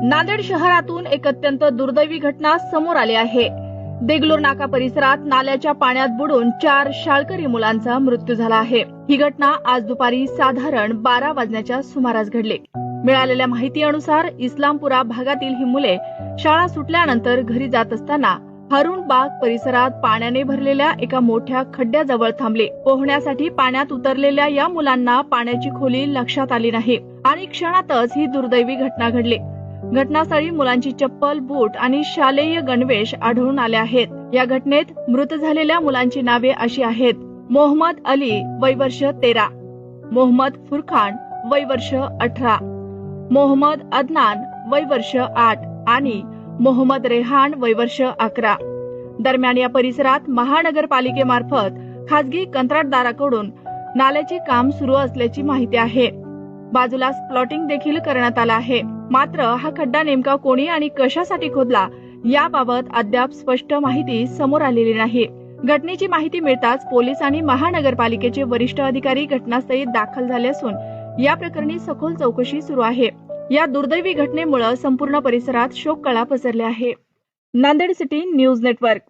नांदेड शहरातून एक अत्यंत दुर्दैवी घटना समोर आली आहे। देगलूर नाका परिसरात नाल्याच्या पाण्यात बुडून 4 शाळकरी मुलांचा मृत्यू झाला आहे। ही घटना आज दुपारी साधारण 12 वाजण्याच्या सुमारास घडली। मिळालेल्या माहितीनुसार इस्लामपुरा भागातील ही मुले शाळा सुटल्यानंतर घरी जात असताना हरुण बाग परिसरात पाण्याने भरलेल्या एका मोठ्या खड्ड्याजवळ थांबले। पोहण्यासाठी पाण्यात उतरलेल्या या मुलांना पाण्याची खोली लक्षात आली नाही आणि क्षणातच ही दुर्दैवी घटना घडली। घटनास्थळी मुलांची चप्पल, बूट आणि शालेय गणवेश आढळून आले आहेत। या घटनेत मृत झालेल्या मुलांची नावे अशी आहेत: मोहम्मद अली वय वर्ष 13, मोहम्मद फुरखान वय वर्ष 18, मोहम्मद अदनान वय वर्ष 8 आणि मोहम्मद रेहान वय वर्ष 11। दरम्यान या परिसरात महानगरपालिकेमार्फत खासगी कंत्राटदाराकडून नाल्याचे काम सुरू असल्याची माहिती आहे। बाजूला प्लॉटिंग देखील करण्यात आलं आहे। मात्र हा खड्डा नेमका कोणी आणि कशासाठी खोदला याबाबत अद्याप स्पष्ट माहिती समोर आलेली नाही। घटनेची माहिती मिळताच पोलीस आणि महानगरपालिकेचे वरिष्ठ अधिकारी घटनास्थळी दाखल झाले असून या प्रकरणी सखोल चौकशी सुरू आहे। या दुर्दैवी घटनेमुळे संपूर्ण परिसरात शोककळा पसरली आहे। Nanded city news network.